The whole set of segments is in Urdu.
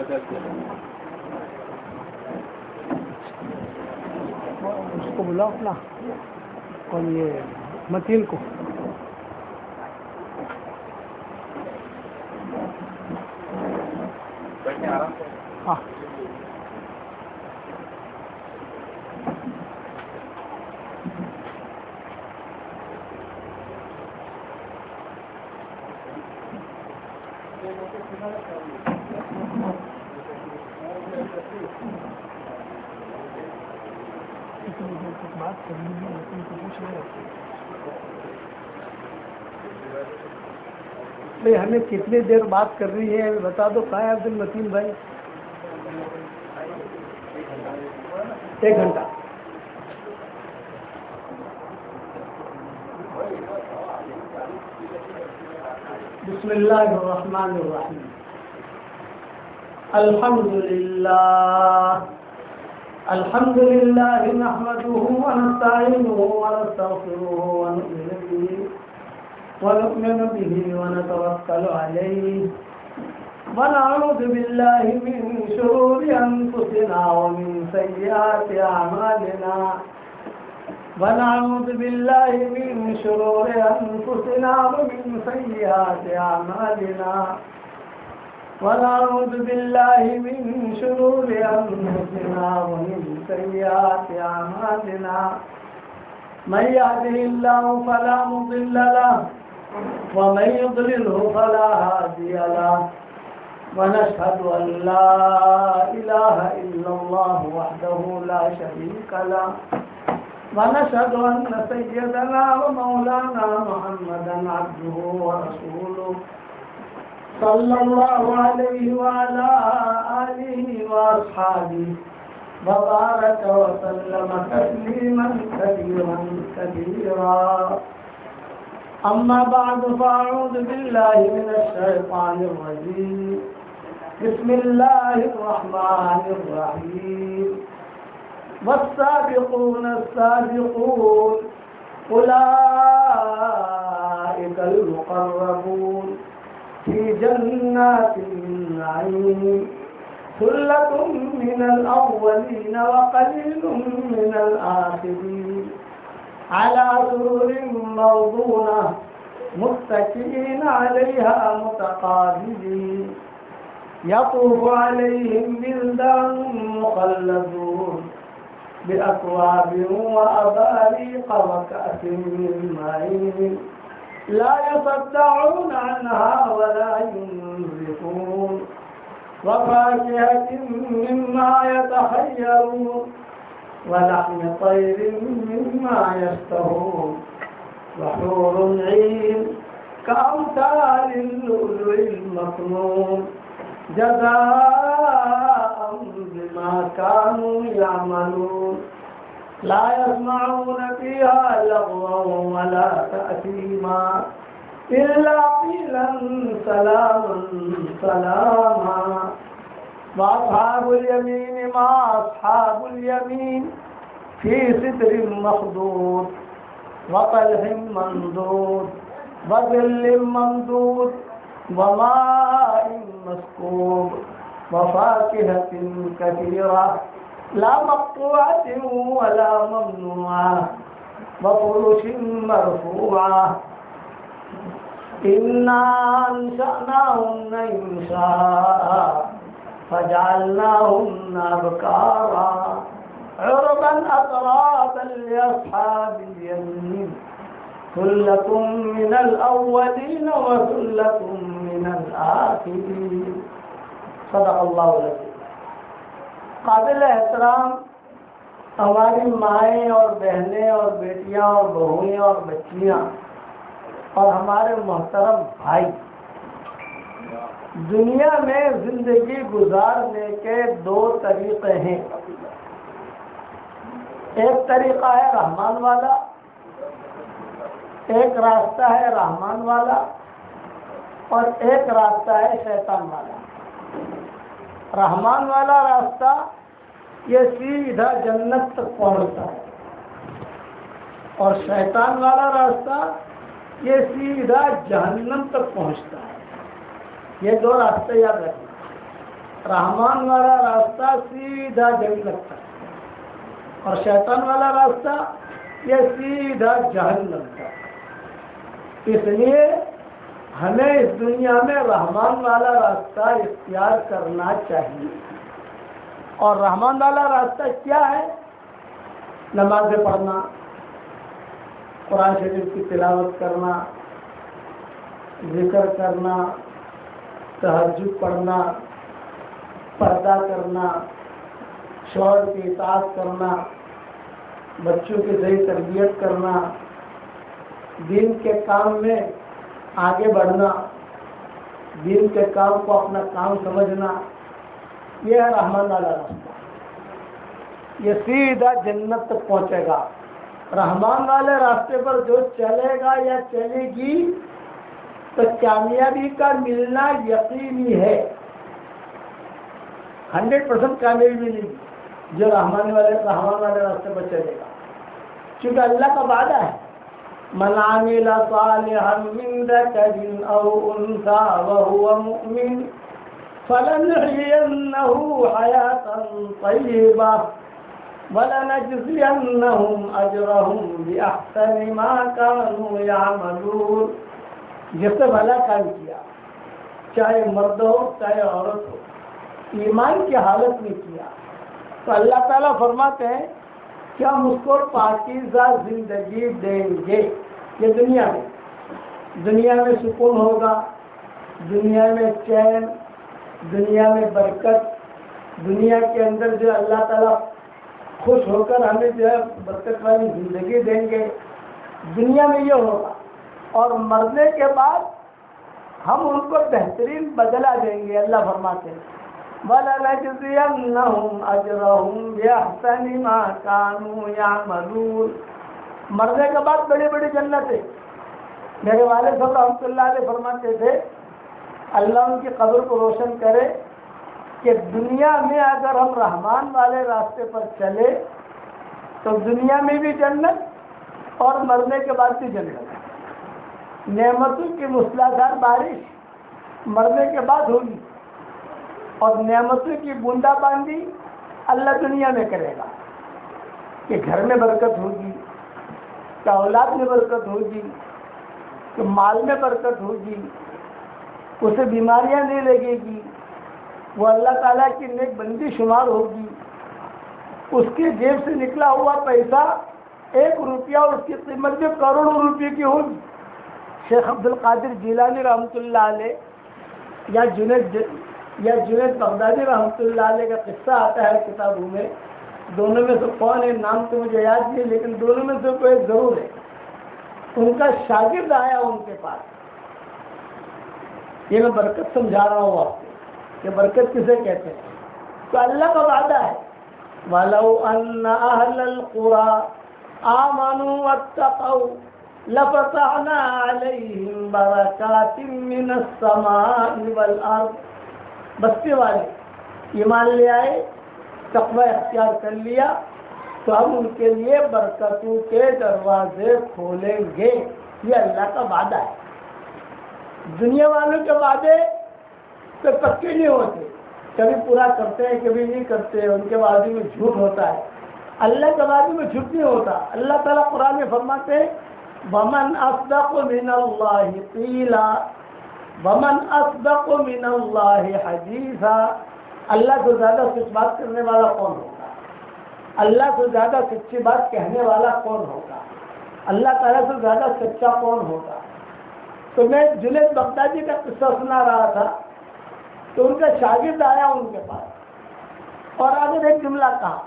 اس کو بلاؤ اپنا اور یہ متین کو. ہاں بات کرنی ہے لیکن پوچھ رہے بھائی ہمیں کتنی دیر بات کرنی ہے بتا دو. کہاں ہے عبد المتین بھائی؟ 1 گھنٹہ. بسم اللہ الرحمن الرحیم. الحمد للہ نحمده ونستعینه ونستغفره ونؤمن به ونتوکل علیہ ونعوذ باللہ من شرور انفسنا ومن سیئات اعمالنا ونعوذ باللہ من شرور انفسنا ومن سیئات اعمالنا ونعوذ باللہ من شرور انفسنا ومن سیئات اعمالنا من يهده الله فلا مضل له ومن يضلله فلا هادي له ونشهد أن لا إله إلا الله وحده لا شريك له ونشهد أن سيدنا ومولانا محمدا عبده ورسوله صلى الله عليه وعلى آله وأصحابه وبارك وسلم تسليما كثيرا كثيرا. أما بعد فأعوذ بالله من الشيطان الرجيم. بسم الله الرحمن الرحيم. والسابقون السابقون أولئك المقربون في جنات النعيم ثلة من الأولين وقليل من الآخرين على سرر موضونة متكئين عليها متقابلين يطوف عليهم بلدان مخلدون بأكواب وأباريق وكأس من معين لا يصدعون عنها ولا ينزفون وفاكهة مما يتخيرون ولحم طير مما يشتهون وحور عين كأمثال اللؤلؤ المكنون جزاء بما كانوا يعملون لا يسمعون فيها لغوا ولا تأثيما إلا قيلا سلاما سلاما. وأصحاب اليمين ما أصحاب اليمين في سدر مخضود وطلح منضود وظل ممدود وماء مسكوب وفاكهة كثيرة لا مقطوعة ولا ممنوعة وفرش مرفوعة. إنا أنشأناهن إنشاء فجعلناهن أبكارا عربا أترابا لأصحاب اليمين ثلة من الأولين وثلة من الآخرين. صدق اللہ العظیم. قابل احترام ہماری مائیں اور بہنیں اور بیٹیاں اور بہویں اور بچیاں اور ہمارے محترم بھائی، دنیا میں زندگی گزارنے کے 2 طریقے ہیں. ایک طریقہ ہے رحمان والا، ایک راستہ ہے رحمان والا اور ایک راستہ ہے شیطان والا. رحمان والا راستہ یہ سیدھا جنت تک پہنچتا ہے اور شیطان والا راستہ یہ سیدھا جہنم تک پہنچتا ہے. یہ 2 راستے یاد رکھیں. رحمان والا راستہ سیدھا جنت تک، اور شیطان والا راستہ یہ سیدھا جہنم تک۔ اس لیے ہمیں اس دنیا میں رحمان والا راستہ اختیار کرنا چاہیے۔ اور رحمان والا راستہ کیا ہے؟ نمازیں پڑھنا، قرآن شریف کی تلاوت کرنا، ذکر کرنا، تہجد پڑھنا، پردہ کرنا، شوہر کی اطاعت کرنا، بچوں کی صحیح تربیت کرنا، دین کے کام میں آگے بڑھنا، دین کے کام کو اپنا کام سمجھنا، یہ ہے رحمان والا راستہ۔ یہ سیدھا جنت تک پہنچے گا۔ رحمان والے راستے پر جو چلے گا یا چلے گی تو کامیابی کا ملنا یقینی ہے، 100% کامیابی ملے گی جو رحمان والے راستے پر چلے گا، کیونکہ اللہ کا وعدہ ہے من عمل صالحا من ذکر او انثى وهو مؤمن فلنحيينه حياة طيبة وَلَنَجْزِيَنَّهُمْ أَجْرَهُمْ بِأَحْسَنِ مَا كَانُوا يَعْمَلُونَ۔ جس سے بھلا کام کیا، چاہے مرد ہو چاہے عورت ہو، ایمان کی حالت میں کیا، تو اللہ تعالیٰ فرماتے ہیں کہ ہم اس کو پاکیزہ زندگی دیں گے۔ یہ دنیا میں سکون ہوگا، دنیا میں چین، دنیا میں برکت، دنیا کے اندر جو اللہ تعالیٰ خوش ہو کر ہمیں جو ہے برکت والی زندگی دیں گے، دنیا میں یہ ہوگا، اور مرنے کے بعد ہم ان کو بہترین بدلہ دیں گے۔ اللہ فرماتے ہیں وَلَنَجْزِيَنَّهُمْ أَجْرَهُمْ بِأَحْسَنِ مَا كَانُوا يَعْمَلُونَ۔ مرنے کے بعد بڑی بڑی جنتیں، میرے والد صاحب رحمۃ اللہ علیہ فرماتے تھے، اللہ ان کی قبر کو روشن کرے، کہ دنیا میں اگر ہم رحمان والے راستے پر چلے تو دنیا میں بھی جنت اور مرنے کے بعد بھی جنت۔ نعمتوں کی موسلادھار بارش مرنے کے بعد ہوگی، اور نعمتوں کی بوندا باندی اللہ دنیا میں کرے گا، کہ گھر میں برکت ہوگی، کہ اولاد میں برکت ہوگی، کہ مال میں برکت ہوگی، اسے بیماریاں نہیں لگے گی، وہ اللہ تعالیٰ کی نیک بندی شمار ہوگی، اس کی جیب سے نکلا ہوا پیسہ 1 روپیہ اور اس کی قیمت بھی کروڑوں روپے کی ہوگی۔ شیخ عبد القادر جیلانی رحمۃ اللہ علیہ یا جنید بغدادی رحمۃ اللہ علیہ کا قصہ آتا ہے کتابوں میں، دونوں میں سے کون ہے نام تو مجھے یاد نہیں، لیکن دونوں میں سے کوئی ضرور ہے۔ ان کا شاگرد آیا ان کے پاس، یہ میں برکت سمجھا رہا ہوں آپ کو کہ برکت کسے کہتے ہیں، تو اللہ کا وعدہ ہے وَلَوْ أَنَّ أَهْلَ الْقُرَىٰ آمَنُوا وَاتَّقَوْا لَفَتَحْنَا عَلَيْهِمْ بَرَكَاتٍ مِّنَ السَّمَاءِ وَالْأَرْضِ۔ بستی والے ایمان لے آئے، تقوی اختیار کر لیا، تو ہم ان کے لیے برکتوں کے دروازے کھولیں گے۔ یہ اللہ کا وعدہ ہے۔ دنیا والوں کے وعدے تو پکے نہیں ہوتے، کبھی پورا کرتے ہیں کبھی نہیں کرتے، ان کے وعدے میں جھوٹ ہوتا ہے۔ اللہ کے وعدے میں جھوٹ نہیں ہوتا۔ اللہ تعالیٰ قرآن میں فرماتے ہیں وَمَنْ أَصْدَقُ مِنَ اللَّهِ قِيلًا وَمَنْ أَصْدَقُ مِنَ اللَّهِ حَدِيثًا۔ اللہ سے زیادہ سچ بات کرنے والا کون ہوگا؟ اللہ سے زیادہ سچی بات کہنے والا کون ہوگا؟ اللہ تعالیٰ سے زیادہ سچا کون ہوگا؟ تو میں جنید بغدادی کا قصہ سنا رہا تھا، تو ان کا شاگرد آیا ان کے پاس اور آگے ایک جملہ کہا،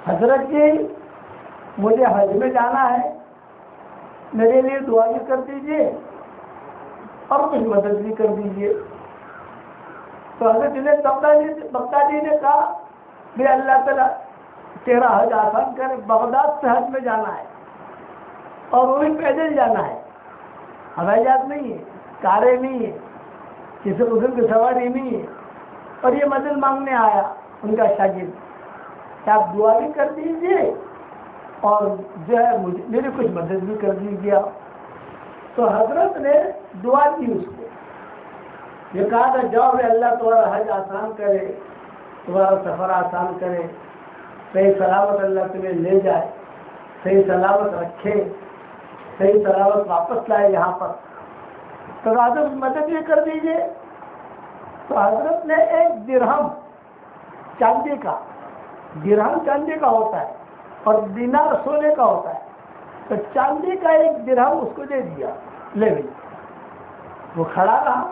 حضرت جی مجھے حج میں جانا ہے، میرے لیے دعا بھی کر دیجیے اور کچھ مدد بھی کر دیجیے۔ تو حضرت جنید بغدادی نے کہا بھی اللہ تعالیٰ تیرا حج آسان کرے، بغداد سے حج میں جانا ہے اور وہ بھی پیدل جانا ہے، ہوائی جہاز نہیں ہے، کاریں نہیں ہے، کسی قسم کی سواری نہیں ہے، اور یہ مدد مانگنے آیا ان کا شاگرد کہ آپ دعا بھی کر دیجیے اور جو ہے میری کچھ مدد بھی کر دیجیے۔ تو حضرت نے دعا کی اس کو، یہ کہا تھا جاؤ بھی اللہ تمہارا حج آسان کرے، تمہارا سفر آسان کرے، صحیح سلامت اللہ تمہیں لے جائے، صحیح سلامت رکھے، صحیح سلامت واپس لائے یہاں پر، تو حضرت مدد یہ کر دیجیے۔ تو حضرت نے ایک درہم چاندی کا، درہم چاندی کا ہوتا ہے اور دینار سونے کا ہوتا ہے، تو چاندی کا ایک درہم اس کو دے دیا، لے لی۔ وہ کھڑا رہا،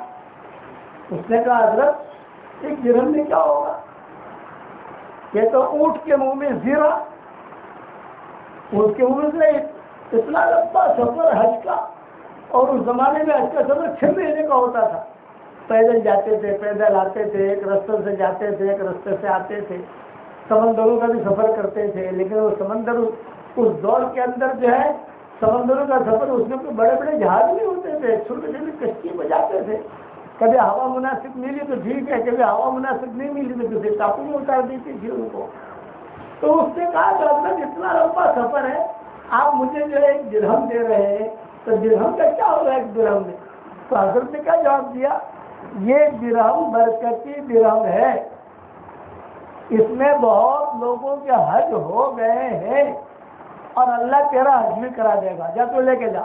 اس نے کہا حضرت ایک درہم میں کیا ہوگا، یہ تو اونٹ کے منہ میں زیرہ، اونٹ کے منہ سے اتنا لمبا سفر حج کا، اور اس زمانے میں حج کا سفر 6 مہینے کا ہوتا تھا، پیدل جاتے تھے، پیدل آتے تھے، ایک رستے سے جاتے تھے، ایک رستے سے آتے تھے، سمندروں کا بھی سفر کرتے تھے، لیکن وہ سمندر اس دور کے اندر جو ہے سمندروں کا سفر، اس میں کوئی بڑے بڑے جہاز نہیں ہوتے تھے، چھوٹے چھوٹے کشتی بجاتے تھے، کبھی ہوا مناسب ملی تو ٹھیک ہے، کبھی ہوا مناسب نہیں ملی تو کسی ٹاپو میں اتار دیتی تھی ان کو۔ تو اس نے کہا کہ حضرت اتنا لمبا سفر ہے، آپ مجھے جو ہے ایک درہم دے رہے ہیں، تو درہم کا کیا ہوگا ایک درہم میں؟ تو حضرت نے کیا جواب دیا، یہ درہم برکتی درہم ہے، اس میں بہت لوگوں کے حج ہو گئے ہیں، اور اللہ تیرا حج بھی کرا دے گا، جا تو لے کے جا۔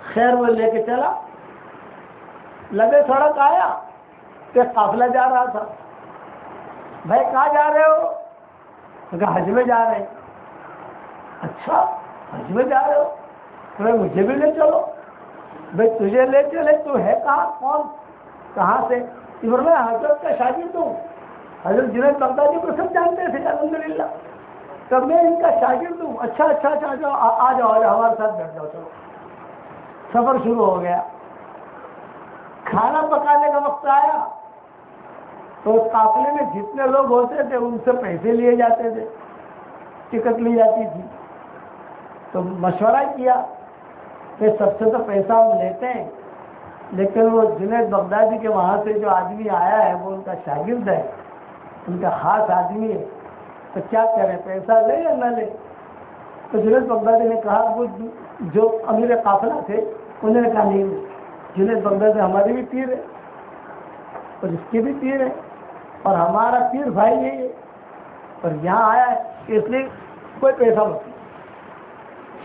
خیر وہ لے کے چلا، لگے سڑک آیا کہ قافلہ جا رہا تھا، بھائی کہاں جا رہے ہو؟ کہا حج میں جا رہے ہیں۔ اچھا حج میں جا رہے ہو، تو مجھے بھی لے چلو۔ بھائی تجھے لے چلے، تو ہے کہاں، کون، کہاں سے؟ میں حضرت کا شاگرد ہوں، حضرت جنید بغدادی کو سب جانتے تھے الحمدللہ، تب میں ان کا شاگرد ہوں۔ اچھا اچھا اچھا آ جاؤ ہمارے ساتھ بیٹھ جاؤ، چلو۔ سفر شروع ہو گیا، کھانا پکانے کا وقت آیا تو اس قافلے میں جتنے لوگ ہوتے تھے ان سے پیسے لیے جاتے تھے، ٹکٹ لی جاتی تھی۔ تو مشورہ کیا کہ سب سے تو پیسہ ہم لیتے ہیں، لیکن وہ جنید بغدادی کے وہاں سے جو آدمی آیا ہے وہ ان کا شاگرد ہے، ان کا خاص آدمی ہے، تو کیا کریں، پیسہ لے یا نہ لے؟ تو جنید بغدادی نے کہا، وہ جو امیر قافلہ تھے انہوں نے کہا نہیں، جنید بغدادی ہماری بھی پیر ہے اور اس کی بھی پیر ہے، اور ہمارا پیر بھائی یہی ہے، اور یہاں آیا ہے اس لیے کوئی پیسہ مت۔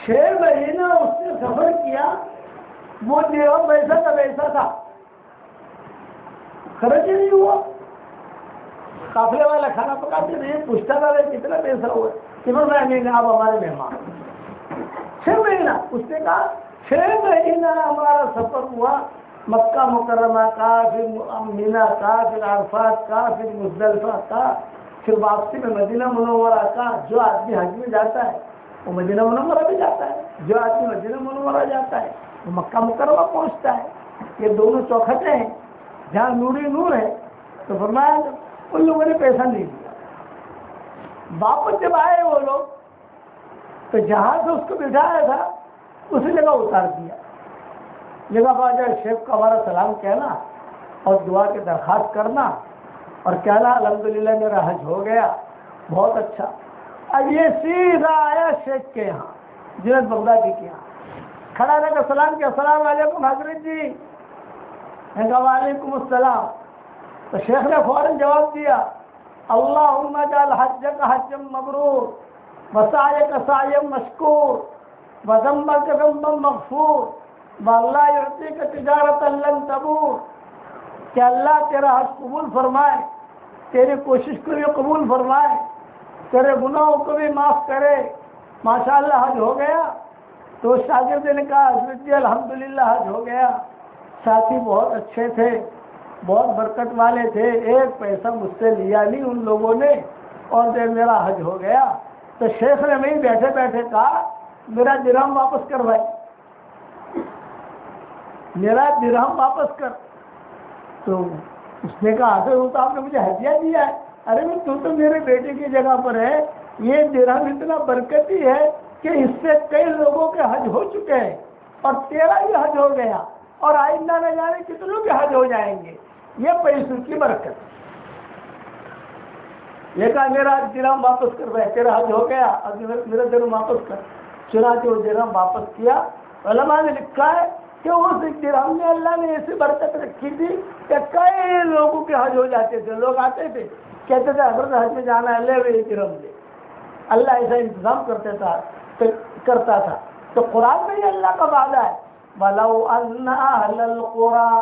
6 مہینہ اس نے سفر کیا، وہ دیوا پیسہ کا ویسا تھا، خرچ ہی نہیں ہوا۔ قافلے والا کھانا پکاتے نہیں، پوچھتا تھا کتنا پیسہ ہوا، نہیں آپ ہمارے مہمان۔ 6 مہینہ اس نے کہا، 6 مہینہ ہمارا سفر ہوا، مکہ مکرمہ کا، پھر مینا کا، پھر عرفات کا، پھر مزدلفہ کا، پھر واپسی میں مدینہ منورہ کا۔ جو آدمی حج میں جاتا ہے وہ مدینہ منورہ بھی جاتا ہے، جو آدمی مدینہ منورہ جاتا ہے وہ مکہ مکرمہ پہنچتا ہے، یہ دونوں چوکھٹیں ہیں جہاں نوری نور ہے۔ تو فرمایا ان لوگوں نے پیسہ نہیں دیا۔ واپس جب آئے وہ لوگ تو جہاں سے اس کو بٹھایا تھا اسی جگہ اتار دیا، جگہ باجا شیخ کا ہمارا سلام کہنا اور دعا کی درخواست کرنا اور کہنا الحمدللہ میرا حج ہو گیا، بہت اچھا۔ اب یہ سیدھا آیا شیخ کے یہاں، جنید بغدادی کے یہاں، کھڑا رہ کر سلام کیا، السلام علیکم حضرت جی۔ میں کہا وعلیکم السلام۔ تو شیخ نے فوراً جواب دیا، اللہم اجعل حجک حجا مبرور وسعیک سعیا مشکور وذنبک ذنبا مغفور واللہ یعطیک تجارتا لن تبور۔ کہ اللہ تیرا حج قبول فرمائے، تیری کوشش کو بھی قبول فرمائے، تیرے گناہوں کو بھی معاف کرے۔ ماشاءاللہ حج ہو گیا۔ تو شاگرد نے کہا حضرت جی الحمدللہ حج ہو گیا، ساتھی بہت اچھے تھے، بہت برکت والے تھے، ایک پیسہ مجھ سے لیا نہیں ان لوگوں نے، اور میرا حج ہو گیا۔ تو شیخ نے وہیں بیٹھے بیٹھے کہا میرا درہم واپس کر بھائی، میرا درہم واپس کر۔ تو اس نے کہا حضرت وہ تو آپ نے مجھے ہدیہ دیا ہے۔ ارے میں تو میرے بیٹے کی جگہ پر ہے، یہ درہم اتنا برکتی ہے کہ اس سے کئی لوگوں کے حج ہو چکے ہیں اور تیرا بھی حج ہو گیا، اور آئندہ نہ جانے کتنوں کے حج ہو جائیں گے، یہ پیسوں کی برکت۔ یہ کہا میرا درہم واپس کر رہے، تیرا حج ہو گیا، اب میرا درہم واپس کر۔ چنانچہ وہ درہم واپس کیا۔ علماء نے لکھا ہے کہ اس درہم میں اللہ نے ایسی برکت رکھی تھی کہ کئی لوگوں کے حج ہو جاتے تھے. لوگ آتے تھے کہتے تھے حضرت حج میں جانا ہے، لے ہوئے درہم لے. اللہ ایسا انتظام کرتا تھا. تو قرآن میں یہ اللہ کا وعدہ ہے وَلَوْ أَنَّ أَهْلَ الْقُرَىٰ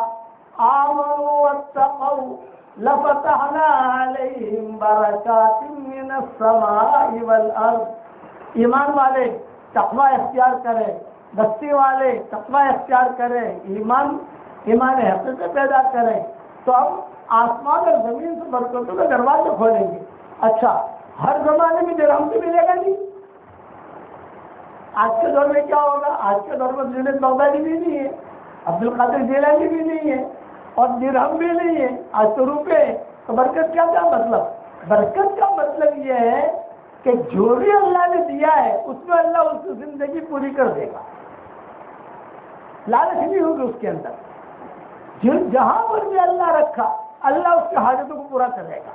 آمَنُوا وَاتَّقَوْا لَفَتَحْنَا عَلَيْهِمْ بَرَكَاتٍ مِّنَ السَّمَاءِ وَالْأَرْضِ. ایمان والے تقویٰ اختیار کریں، بستی والے تقویٰ اختیار کریں، ایمان حقیقت پیدا کریں تو ہم آسمان اور زمین سے برکتوں کے دروازے کھولیں گے. اچھا، ہر زمانے میں درہم بھی ملے گا نہیں. آج کے دور میں کیا ہوگا؟ آج کے دور میں جنید بغدادی بھی نہیں ہے، عبد القادر جیلانی بھی نہیں ہے، اور درہم بھی نہیں ہے. آج تو روپے. تو برکت کیا مطلب؟ برکت کا مطلب یہ ہے کہ جو بھی اللہ نے دیا ہے اس میں اللہ اس کی زندگی پوری کر دے گا. لالچ نہیں ہوگی اس کے اندر. جہاں پر بھی اللہ رکھا اللہ اس کی حاجتوں کو پورا کرے گا.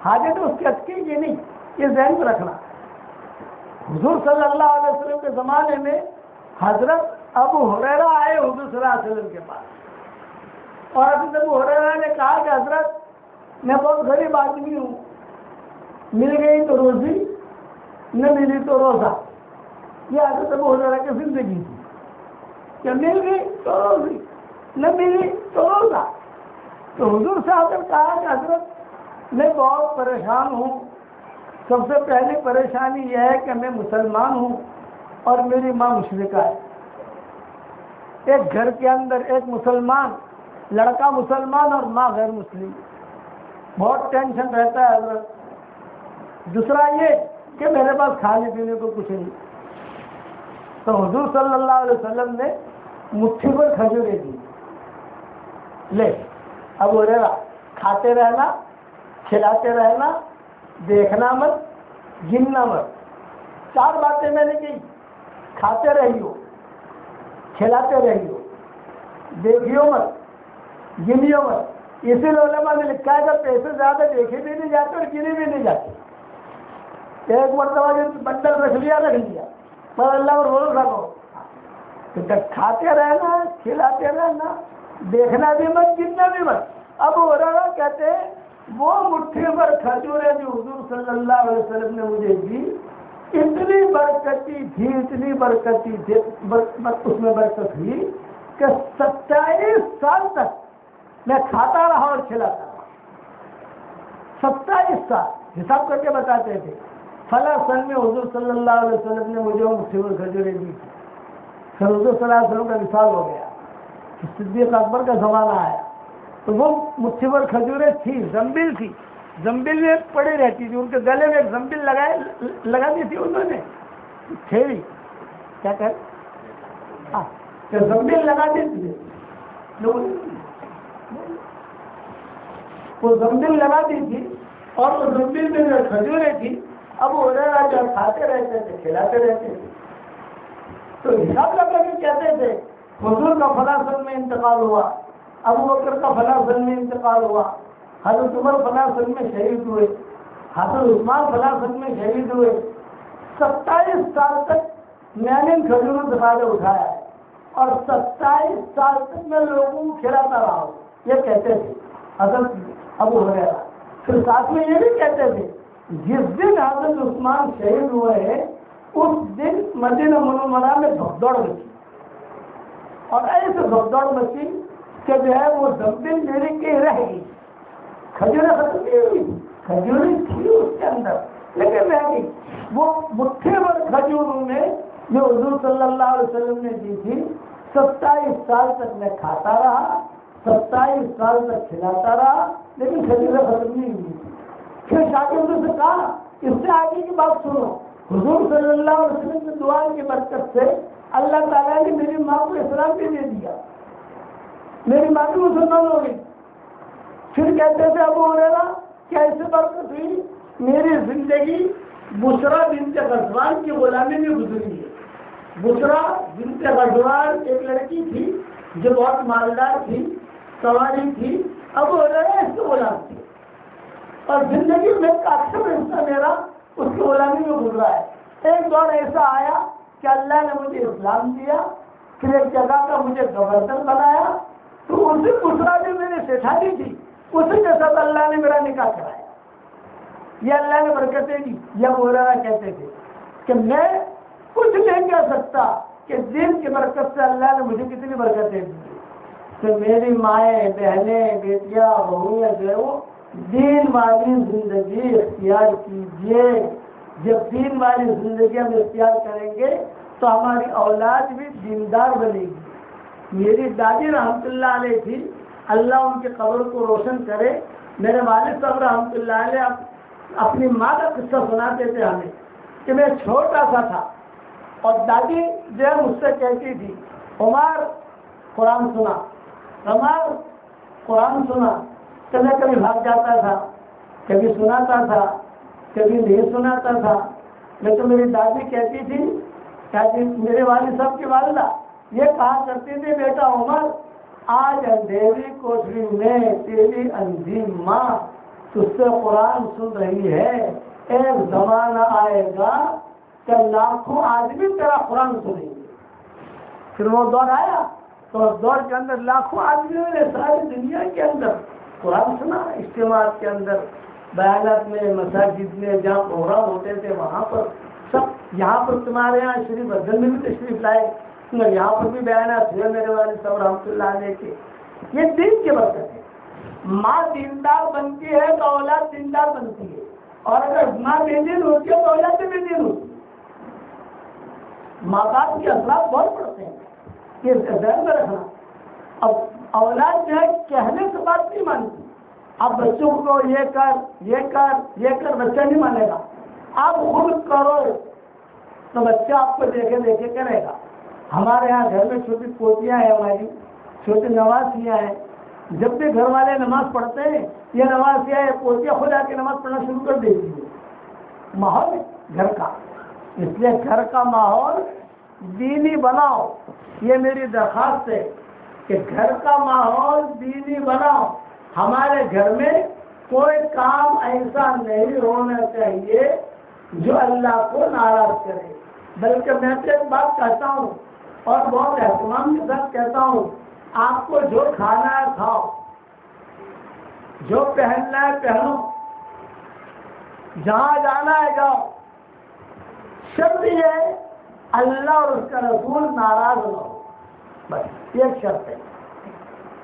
حاجتیں اس کی اٹکیں گی نہیں، یہ ذہن میں رکھنا. حضور صلی اللہ علیہ وسلم کے زمانے میں حضرت ابو ہریرہ آئے حضور صلی اللہ علیہ وسلم کے پاس، اور حضرت ابو ہریرہ نے کہا کہ حضرت میں بہت غریب آدمی ہوں، مل گئی تو روزی، نہ ملی تو روزہ. یہ حضرت ابو ہریرہ کی زندگی تھی کہ مل گئی تو روزی، نہ ملی تو روزہ. تو حضور صاحب نے کہا کہ حضرت میں بہت پریشان ہوں. سب سے پہلی پریشانی یہ ہے کہ میں مسلمان ہوں اور میری ماں مشرکہ ہے. ایک گھر کے اندر ایک مسلمان لڑکا مسلمان اور ماں غیر مسلم، بہت ٹینشن رہتا ہے حضرت. دوسرا یہ کہ میرے پاس کھانے پینے کو کچھ نہیں. تو حضور صلی اللہ علیہ وسلم نے مٹھی پر کھجوریں دی، لے اب ہریرہ کھاتے رہنا، کھلاتے رہنا، دیکھنا مت، گننا مت. 4 باتیں میں نے کی: کھاتے رہیو، کھلاتے رہیو، دیکھیو مت، گنیو مت. اسی لیے علماء نے لکھا ہے کہ پیسے زیادہ دیکھے بھی نہیں جاتے اور گنے بھی نہیں جاتے. ایک مرتبہ جو بنڈل رکھ لیا پر اللہ پر بھروسہ کرو. کھاتے رہنا، کھلاتے رہنا، دیکھنا بھی مت، گننا بھی مت. اب ہریرہ کہتے ہیں وہ مٹھی پر کھجوریں جو حضور صلی اللہ علیہ وسلم نے مجھے دی اتنی برکتی تھی، اتنی برکتی تھی، اس میں برکت ہوئی کہ 27 سال تک میں کھاتا رہا اور کھلاتا رہا. 27 سال حساب کر کے بتاتے تھے فلاں سن میں حضور صلی اللہ علیہ وسلم نے مجھے وہ مٹھی پر کھجوریں دی تھی. پھر حضور صلی اللہ علیہ وسلم کا وصال ہو گیا، صدیق اکبر کا زمانہ آیا تو وہ مٹھی پر کھجوریں تھی، زنبیل تھی، زنبیل میں پڑی رہتی تھی. ان کے گلے میں ایک زنبیل لگا دی تھی انہوں نے، تھیلی کیا کہ زنبیل لگا دی تھی. وہ زنبیل لگا دی تھی اور وہ زنبیل میں جو کھجوریں تھی اب وہ جو کھاتے رہتے تھے، کھلاتے رہتے تھے. تو حساب لگا کے کہتے تھے حضور کا فلاں سن میں انتقال ہوا، ابو بکر کا فلاں سن میں انتقال ہوا، حضرت عمر فلاں سن میں شہید ہوئے، حضرت عثمان فلاں سن میں شہید ہوئے. 27 سال تک میں نے ان کھجوروں سے فائدہ اٹھایا ہے اور 27 سال تک میں لوگوں کو کھلاتا رہا ہوں. یہ کہتے تھے حضرت ابو ہریرہ. پھر ساتھ میں یہ بھی کہتے تھے جس دن حضرت عثمان شہید ہوئے ہیں اس دن مدینہ منورہ میں بھگدڑ مچی، اور ایسے بھگدڑ مچی کہ جو ہے وہ زنبیل میری کہیں رہ گئی. کھجوریں ختم نہیں ہوئی، کھجوریں تھی اس کے اندر لیکن رہ گئی. وہ مٹھی پر کھجوروں میں جو حضور صلی اللہ علیہ وسلم نے دی تھی 27 سال تک میں کھاتا رہا، 27 سال تک کھلاتا رہا، لیکن کھجوریں ختم نہیں ہوئی. پھر شاگردوں سے کہا اس سے آگے کی بات سنو. حضور صلی اللہ علیہ وسلم کی دعا کی برکت سے اللہ تعالیٰ نے میری ماں کو اسلام بھی دے دیا، میری ماں بھی مسلمان ہو گئی. پھر کہتے تھے ابو ہریرہ کہ ایسے برکت ہوئی میری زندگی بشرا بنت غزوان کی غلامی میں گزری ہے. بشرا بنت غزوان ایک لڑکی تھی جو بہت مالدار تھی، سواری تھی. ابو ہریرہ اس کی غلام تھی اور زندگی میں اکثر حصہ میرا اس کی غلامی میں گزرا ہے. ایک دور ایسا آیا کہ اللہ نے مجھے اسلام دیا پھر ایک جگہ کا مجھے گورنر بنایا، تو اسی بسرا جو میری سیٹھانی تھی اسی کے ساتھ اللہ نے میرا نکاح کرایا۔ یہ اللہ نے برکتیں دی۔ یہ مولانا کہتے تھے کہ میں کچھ نہیں کہہ سکتا کہ دین کی برکت سے اللہ نے مجھے کتنی برکتیں دی۔ تو میری مائیں، بہنیں، بیٹیاں، بہویں جو ہے وہ دین والی زندگی اختیار کیجیے۔ جب دین والی زندگی ہم اختیار کریں گے تو ہماری اولاد بھی دیندار بنے گی۔ میری دادی رحمۃ اللہ علیہ تھی، اللہ ان کی قبر کو روشن کرے۔ میرے والد صاحب رحمۃ اللہ علیہ اپنی ماں کا قصہ سناتے تھے ہمیں کہ میں چھوٹا سا تھا اور دادی جو ہے مجھ سے کہتی تھی عمر قرآن سنا، عمر قرآن سنا۔ تو میں کبھی بھاگ جاتا تھا، کبھی سناتا تھا، کبھی نہیں سناتا تھا۔ لیکن میری دادی کہتی تھی، میرے والد صاحب کی والدہ یہ کہا کرتی تھی، بیٹا عمر آج اندھیری کوٹری میں تیری اندھی ماں تجھ سے قرآن سن رہی ہے، ایک زمانہ آئے گا کہ لاکھوں آدمی تیرا قرآن سنیں گے۔ پھر وہ دور آیا تو اس دور کے اندر لاکھوں آدمیوں نے ساری دنیا کے اندر قرآن سنا، اجتماعات کے اندر، بیانات میں، مساجد میں جہاں پروگرام ہوتے تھے وہاں پر سب۔ یہاں پر تمہارے یہاں شریف افضل میں بھی تشریف لائے، یہاں پر بھی بیانات ہوئے میرے والد صاحب رحمۃ اللہ علیہ کے۔ یہ دین کی برکت ہے۔ ماں دیندار بنتی ہے تو اولاد دیندار بنتی ہے، اور اگر ماں بے دین ہوتی ہے تو اولاد بھی بے دین ہوتی ہے۔ ماں باپ کے اثرات بہت پڑتے ہیں، یہ ذہن میں رکھنا۔ اب اولاد جو ہے کہنے سے بات نہیں مانتی۔ اب بچوں کو یہ کر یہ کر یہ کر، بچہ نہیں مانے گا۔ آپ خود کرو تو بچہ آپ کو دیکھے دیکھے کرے گا۔ ہمارے یہاں گھر میں چھوٹی پوتیاں ہیں، ہماری چھوٹی نوازیاں ہیں۔ جب بھی گھر والے نماز پڑھتے ہیں یہ نوازیاں یا پوتیاں خود آ کے نماز پڑھنا شروع کر دیتی ہے۔ ماحول گھر کا، اس لیے گھر کا ماحول دینی بناؤ۔ یہ میری درخواست ہے کہ گھر کا ماحول دینی بناؤ۔ ہمارے گھر میں کوئی کام ایسا نہیں ہونا چاہیے جو اللہ کو ناراض کرے۔ بلکہ میں تو ایک بات کہتا ہوں اور بہت اہتمام کے ساتھ کہتا ہوں، آپ کو جو کھانا ہے کھاؤ، جو پہننا ہے پہنو، جہاں جانا ہے جاؤ، شرط یہ ہے اللہ اور اس کا رسول ناراض نہ ہو، بس یہ شرط ہے۔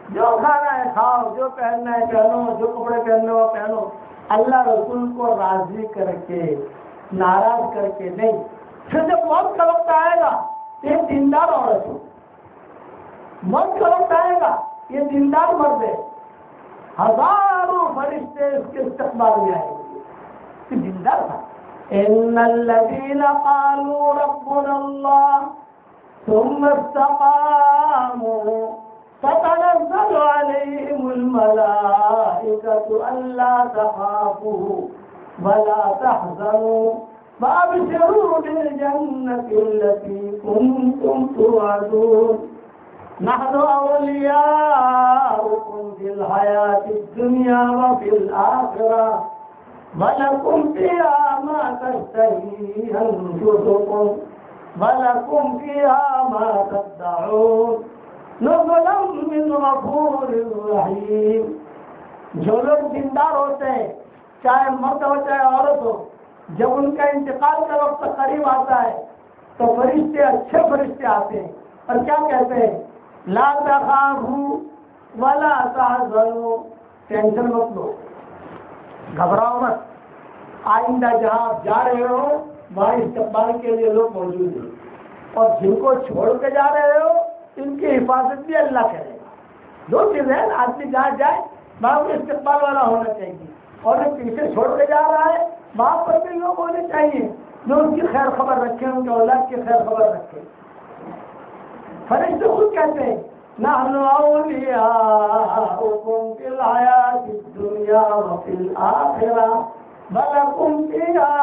جو کھانا ہے کھاؤ، جو پہننا ہے پہنو، جو کپڑے پہننے ہو پہنو، اللہ رسول کو راضی کر کے، ناراض کر کے نہیں۔ پھر جب موت کا وقت آئے گا یہ دیندار عورت ہو، موت کا وقت آئے گا یہ دیندار مرد ہے، ہزاروں فرشتے اس کے استقبال میں آئیں گے، یہ دیندار تھا۔ ان الذين قالوا ربنا الله ثم استقاموا تتنزل عليهم الملائكة ألا تخافوا ولا تحزنوا وأبشروا بالجنة التي كنتم توعدون نحن أولياؤكم في الحياة الدنيا وفي الآخرة وَلَكُمْ فِيهَا مَا تَشْتَهِي أَنفُسُكُمْ وَلَكُمْ فِيهَا مَا تَدَّعُونَ نُزُلًا مِّنْ غَفُورٍ رَّحِيمٍ۔ جو لوگ دیندار ہوتے ہیں، چاہے مرد ہو چاہے عورت ہو، جب ان کا انتقال کا وقت قریب آتا ہے تو فرشتے، اچھے فرشتے آتے ہیں اور کیا کہتے ہیں؟ لا تخافوا ولا تحزنوا، ٹینشن مت لو، گھبراؤ مت، آئندہ جہاں آپ جا رہے ہو وہاں استقبال کے لیے لوگ موجود ہیں، اور جن کو چھوڑ کے جا رہے ہو ان کی حفاظت بھی اللہ کرے گا۔ دو چیزیں ہیں، آدمی جہاں جائے وہاں بھی استقبال والا ہونا چاہیے، اور جو پیچھے چھوڑ کے جا رہا ہے وہاں پر بھی لوگ ہونے چاہیے جو ان کی خیر خبر رکھیں، ان کے اولاد کی خیر خبر رکھیں۔ فرشتے خود کہتے ہیں نحن اولیاؤکم فی الحیاۃ الدنیا وفی الآخرہ ولکم فیہا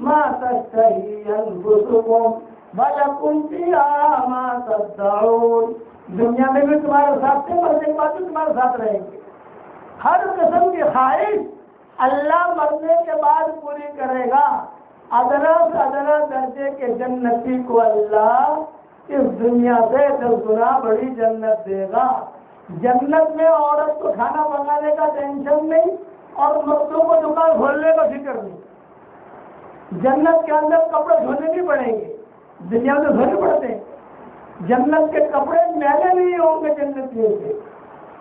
ما تشتہی انفسکم ولکم فیہا ما تدعون۔ دنیا میں بھی تمہارے ساتھ تھے، مرنے کے بعد بھی تمہارے ساتھ رہیں گے۔ ہر قسم کی خواہش اللہ مرنے کے بعد پوری کرے گا۔ ادنا سے ادنا درجے کے جنتی کو اللہ اس دنیا سے 10 گنا بڑی جنت دے گا۔ جنت میں عورت کو کھانا پکانے کا ٹینشن نہیں اور مردوں کو دکان کھولنے کا فکر نہیں۔ جنت کے اندر کپڑے دھونے نہیں پڑیں گے، دنیا میں دھونے پڑتے ہیں۔ جنت کے کپڑے میلے نہیں ہوں گے جنتیوں کے،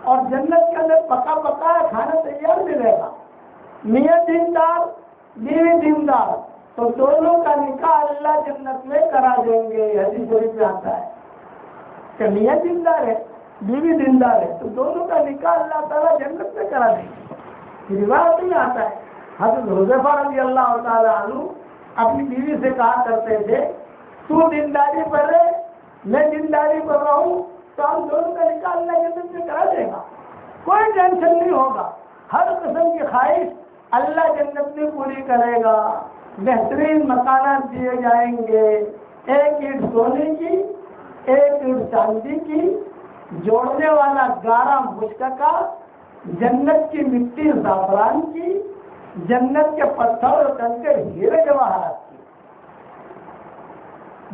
اور جنت کے اندر پکا پکا کھانا تیار ملے گا۔ میاں دیندار بیوی دیندار تو دونوں کا نکاح اللہ جنت میں کرا دیں گے۔ حدیث شریف میں آتا ہے کہ میاں دیندار ہے بیوی دیندار ہے تو دونوں کا نکاح اللہ تعالیٰ جنت میں کرا دیں گے۔ روایت میں آتا ہے حضرت حذیفہ رضی اللہ تعالیٰ عنہ اپنی بیوی سے کہا کرتے تھے تو دینداری پر رہے میں دینداری پر رہوں تو ہم دونوں کا نکاح اللہ جنت میں کرا دے گا، کوئی ٹینشن نہیں ہوگا۔ ہر قسم کی خواہش اللہ جنت میں پوری کرے گا۔ بہترین مکانات دیے جائیں گے، 1 اینٹ سونے کی 1 اینٹ چاندی کی، جوڑنے والا گارا مشک کا، جنت کی مٹی زعفران کی، جنت کے پتھر اور کنکر ہیرے جواہرات کی۔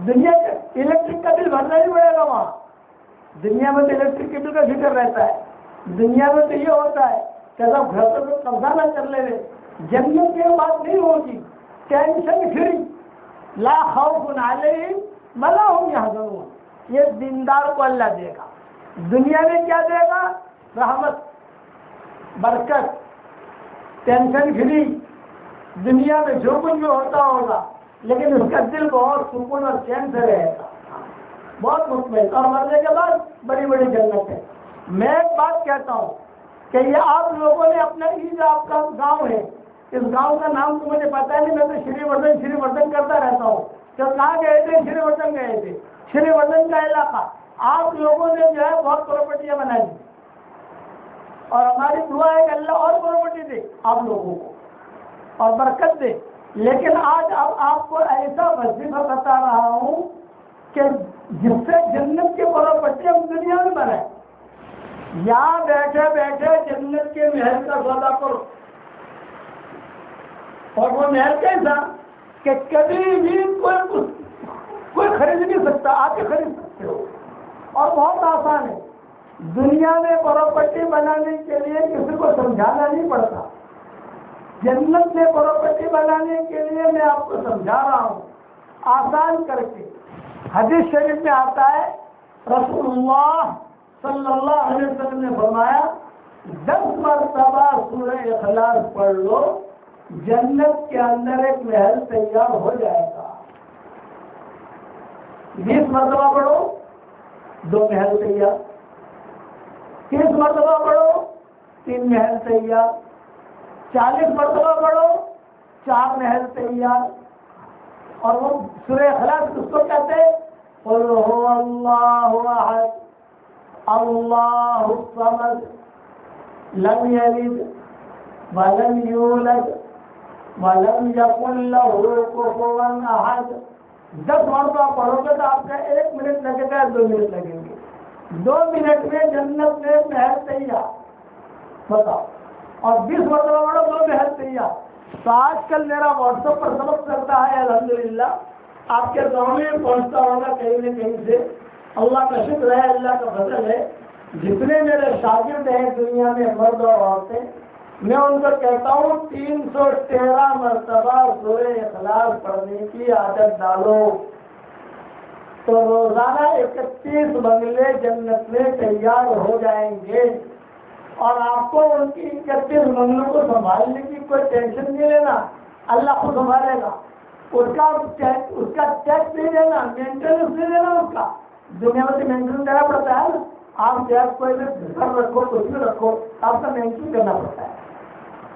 دنیا کا الیکٹرک کا بل بھرنا نہیں پڑے گا وہاں۔ دنیا میں تو الیکٹرک کے بل کا فکر رہتا ہے، دنیا میں تو یہ ہوتا ہے کہ سب گھر پر قبضہ نہ کر لے۔ جنت کی بات نہیں ہوگی، ٹینشن فری، لا خوف علیہم ولا هم يحزنون۔ یہ دیندار کو اللہ دے گا۔ دنیا میں کیا دے گا؟ رحمت، برکت، ٹینشن فری۔ دنیا میں جو کچھ بھی ہوتا ہوگا لیکن اس کا دل بہت سکون اور چین سے رہے گا، بہت مطمئن، اور مرنے کے بعد بڑی بڑی جنت ہے۔ میں ایک بات کہتا ہوں کہ یہ آپ لوگوں نے اپنا جو آپ کا گاؤں ہے، اس گاؤں کا نام تو مجھے پتا نہیں، میں تو شری وردھن کرتا رہتا ہوں۔ تو کہاں گئے تھے؟ شری وردھن گئے تھے۔ شری وردھن کا علاقہ آپ لوگوں نے جو ہے بہت پراپرٹیاں بنا دی، اور ہماری دعا ہے کہ اللہ اور پراپرٹی دے آپ لوگوں کو اور برکت دے۔ لیکن آج اب آپ کو ایسا وظیفہ بتا رہا ہوں کہ جس سے جنت کی پراپرٹی ہم دنیا میں بنائیں۔ یہاں بیٹھے بیٹھے جنت کے محل کا سودا کرو، اور وہ محل کیسا کہ کبھی بھی کوئی خرید نہیں سکتا، آپ ہی خرید سکتے ہو، اور بہت آسان ہے۔ دنیا میں پراپرٹی بنانے کے لیے کسی کو سمجھانا نہیں پڑتا، جنت میں پراپرٹی بنانے کے لیے میں آپ کو سمجھا رہا ہوں آسان کر کے۔ حدیث شریف میں آتا ہے رسول اللہ صلی اللہ علیہ وسلم نے فرمایا 10 مرتبہ سورہ اخلاص پڑھ لو، جنت کے اندر ایک محل تیار ہو جائے گا۔ 20 مرتبہ پڑھو 2 محل تیار، 30 مرتبہ پڑھو 3 محل تیار، 40 مرتبہ پڑھو 4 محل تیار۔ اور وہ سورہ اخلاص کس کو کہتے ہیں؟ قل هو اللہ احد اللہ الصمد لم یلد ولم یولد ولم یکن له کفوا احد۔ 10 مرتبہ پڑھو گے تو آپ کا 1 منٹ لگے گا، 2 منٹ لگیں گے، 2 منٹ میں جنت میں محل تیار، بتاؤ۔ اور 20 مرتبہ پڑھو 2 محل تیار۔ تو آج کل میرا واٹس ایپ پر سبق کرتا ہے الحمدللہ، آپ کے گاؤں میں پہنچتا ہوگا کہیں نہ کہیں سے۔ اللہ کا شکر ہے، اللہ کا فضل ہے، جتنے میرے شاگرد ہیں دنیا میں مرد اور عورتیں، میں ان کو کہتا ہوں 313 مرتبہ سورہ اخلاص پڑھنے کی عادت ڈالو، تو روزانہ 31 بنگلے جنت میں تیار ہو جائیں گے، اور آپ کو ان کی 31 بنگلوں کو سنبھالنے کی کوئی ٹینشن نہیں لینا، اللہ خود سنبھالے گا۔ اس کا ٹیکس نہیں دینا، مینٹیننس نہیں دینا، اس کا دنیا میں تو مینٹیننس دینا پڑتا ہے نا، آپ ٹیکس کوئی بھی گھر رکھو کچھ بھی رکھو آپ کا مینٹیننس دینا پڑتا ہے،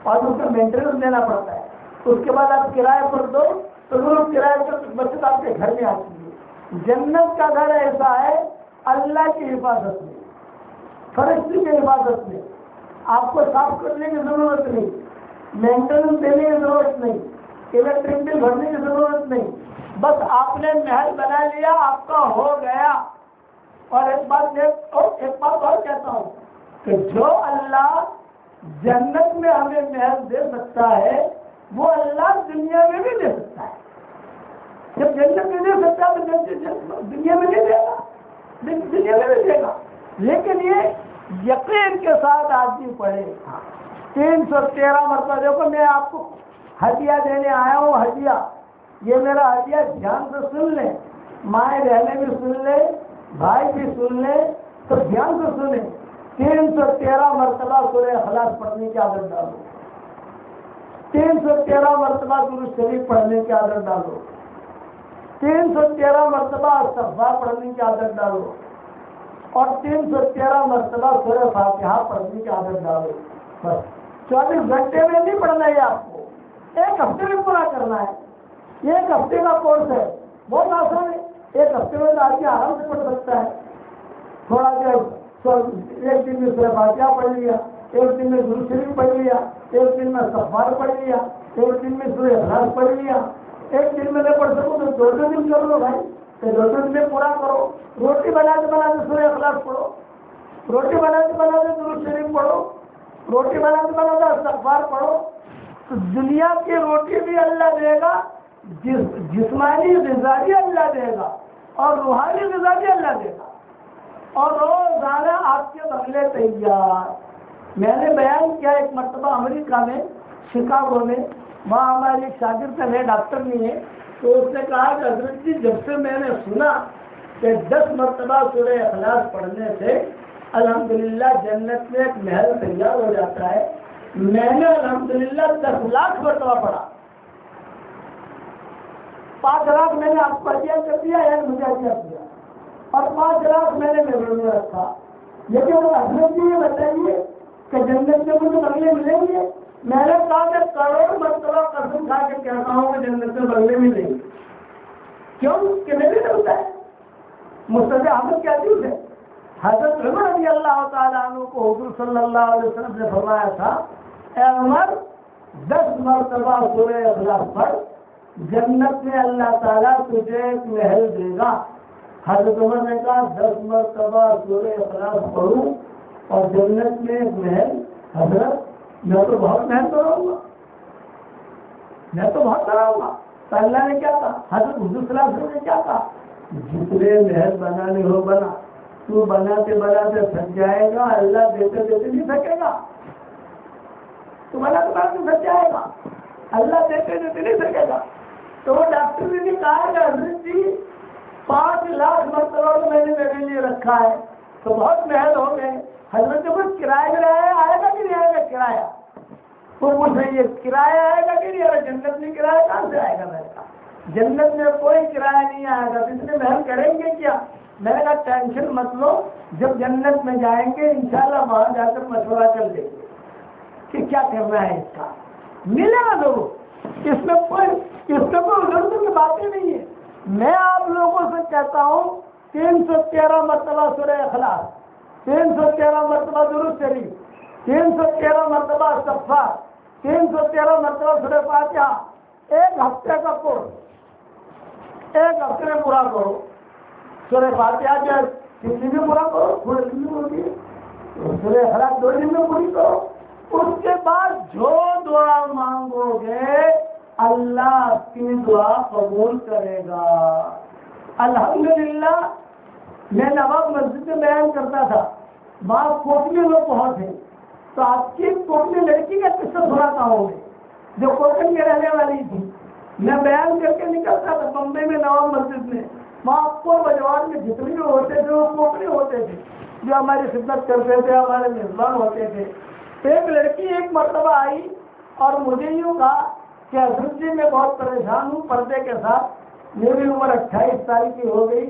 اور اس کا مینٹیننس دینا پڑتا ہے۔ اس کے بعد آپ کرایہ پر دو تو ضرور کرایہ پر بچت آپ کے گھر میں آتی ہے۔ جنت کا گھر ایسا ہے اللہ کی حفاظت میں، فرشتے کی حفاظت میں، آپ کو صاف کرنے کی ضرورت نہیں، مینٹیننس دینے کی ضرورت نہیں، الیکٹرک بل بھرنے کی ضرورت نہیں، بس آپ نے محل بنا لیا، آپ کا ہو گیا۔ اور ایک بات اور کہتا ہوں کہ جو اللہ جنت میں ہمیں محل دے سکتا ہے وہ اللہ دنیا میں بھی دے سکتا ہے۔ جب جنت میں دے سکتا ہے تو دنیا میں نہیں دے گا، دنیا میں نہیں دے گا. لیکن یہ یقین کے ساتھ آدمی پڑھے. 313 مرتبہ. دیکھو میں آپ کو ہدیہ دینے آیا ہوں. ہدیہ یہ میرا ہدیہ دھیان سے سن لیں. مائیں بہنیں بھی سن لیں، بھائی بھی سن لیں، تو دھیان سے سنیں. 313 مرتبہ سورہ اخلاص پڑھنے کی عادت ڈالو. 313 مرتبہ درود شریف پڑھنے کی عادت ڈالو. 313 مرتبہ استغفار پڑھنے کی عادت ڈالو. اور 313 مرتبہ سورہ فاتحہ پڑھنے کی عادت ڈالو. بس 24 گھنٹے میں نہیں پڑھنا ہے آپ کو، ایک ہفتے میں پورا کرنا ہے. یہ ایک ہفتے کا کورس ہے، بہت آسان ہے. ایک ہفتے میں آدمی آرام سے پڑھ سکتا ہے. تھوڑا دیر ایک دن میں سورہ فاتحہ پڑھ لیا، ایک دن میں درود شریف پڑھ لیا، ایک دن میں استغفار پڑھ لیا، ایک دن میں سورہ اخلاص پڑھ لیا. ایک دن میں نہ پڑھ سکوں تو 2 دن کر لو بھائی، تو 2 دن میں پورا کرو. روٹی بناتے بناتے سورہ اخلاص پڑھو، روٹی بناتے بناتے درود شریف پڑھو، روٹی بناتے بناتے استغفار پڑھو. تو دنیا کی روٹی بھی اللہ دے گا، جسمانی غذا بھی اللہ دے گا، اور روحانی غذا بھی اللہ دے گا. اور روزانہ آپ کے بغلے تیار. میں نے بیان کیا ایک مرتبہ امریکہ میں شکاگو میں، وہاں ہمارے ایک شاگرد ہے، ڈاکٹر نہیں ہے، تو اس نے کہا کہ حضرت جی جب سے میں نے سنا کہ 10 مرتبہ سورہ اخلاص پڑھنے سے الحمدللہ جنت میں ایک محل تیار ہو جاتا ہے، میں نے الحمدللہ 10 لاکھ مرتبہ پڑھا. 5 لاکھ میں نے آپ کو ہدیہ کر دیا یا مجھے ہدیہ کیا، اور 5 لاکھ میں نے میرے میں رکھا. لیکن حضرت جی یہ بتائیے کہ جنت میں مجھے بنگلے ملیں گے؟ میں نے کہا کہ کروڑ مرتبہ قسم کھا کے کہتا ہوں کہ جنت میں بنگلے ملیں گے. کیوں کہ میرے ہوتا ہے. مصطفیٰ احمد کیا چیز ہے؟ حضرت عمر رضی اللہ تعالیٰ عنہ کو حضور صلی اللہ علیہ وسلم نے فرمایا تھا، اے عمر 10 مرتبہ سورہ اخلاص پڑھ، جنت میں اللہ تعالیٰ تجھے ایک محل دے گا. حضرت عمر نے کہا 10 مرتبہ سورہ اخلاص پڑھوں اور جنت میں ایک محل؟ حضرت میں تو بہت محنت کراؤں گا، میں تو بہت کراؤں گا. تو اللہ نے کیا کہا؟ حضرت حضور صلی اللہ علیہ وسلم نے کیا کہا؟ جتنے محل بنانے ہو بنا، تو بناتے بناتے تھک جائے گا، اللہ دیتے دیتے نہیں تھکے گا. تو بناتے بناتے تھک جائے گا، اللہ دیتے دیتے نہیں تھکے گا. تو وہ ڈاکٹر نے کہا کہ حضرت جی 5 لاکھ مرتبہ تو میں نے میرے لیے رکھا ہے، تو بہت محل ہو گئے. حضرت جی کچھ کرایہ آئے گا کہ نہیں آئے گا؟ کرایہ وہ پوچھ رہی ہے، کرایہ آئے گا کہ نہیں آئے گا؟ جنت میں کرایہ کہاں سے آئے گا؟ میں نے کہا جنت میں کوئی کرایہ نہیں آئے گا. اس میں محل کریں گے کیا؟ میں نے کہا ٹینشن مت لو، جب جنت میں جائیں گے انشاءاللہ وہاں جا کر مشورہ کر لیں گے کہ کیا کرنا ہے. اس کا ملے گا ضرور، اس میں کوئی ضرورت کی باتیں نہیں ہے. میں آپ لوگوں سے کہتا ہوں 313 مرتبہ سورہ اخلاص، 313 مرتبہ درود شریف، 313 مرتبہ استغفار، 313 مرتبہ سورہ فاتحہ. ایک ہفتے کا کورس، ایک ہفتے میں پورا کرو. سورہ فاتحہ جو 3 دن میں پورا کرو، تھوڑے دن میں پوری، سورہ اخلاص 2 دن میں پوری کرو. اس کے بعد جو دعا مانگو گے اللہ کی دعا قبول کرے گا. الحمدللہ میں نواب مسجد میں بیان کرتا تھا، وہاں کوٹلی لوگ بہت ہیں، تو آپ کی کوٹلی لڑکی کا قصہ سناتا ہوں میں، جو کوٹن میں رہنے والی تھی. میں بیان کر کے نکلتا تھا بمبئی میں نواب مسجد میں، وہاں کو بجوار میں جتنے بھی ہوتے تھے وہ کوٹلی ہوتے تھے جو ہماری خدمت کرتے تھے، ہمارے میزبان ہوتے تھے. ایک لڑکی ایک مرتبہ آئی اور مجھے یوں کہا کہ حضرت جی میں بہت پریشان ہوں پردے کے ساتھ، میری عمر 28 سال کی ہو گئی،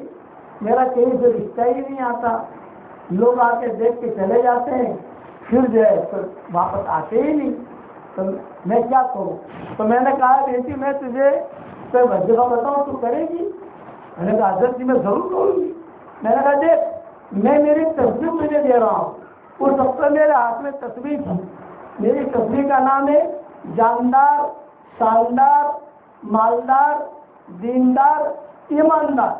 میرا کہیں سے رشتہ ہی نہیں آتا، لوگ آ کے دیکھ کے چلے جاتے ہیں، پھر جو ہے تو واپس آتے ہی نہیں، تو میں کیا کروں؟ تو میں نے کہا بیٹی میں تجھے کوئی وظیفہ بتاؤں تو کرے گی؟ میں نے کہا حضرت جی میں ضرور کروں گی. میں نے کہا دیکھ میں میری تصویر تجھے دے رہا ہوں. اس وقت میرے ہاتھ میں تصویر تھی، میری تصویر کا نام ہے جاندار، شاندار، مالدار، دیندار، ایماندار.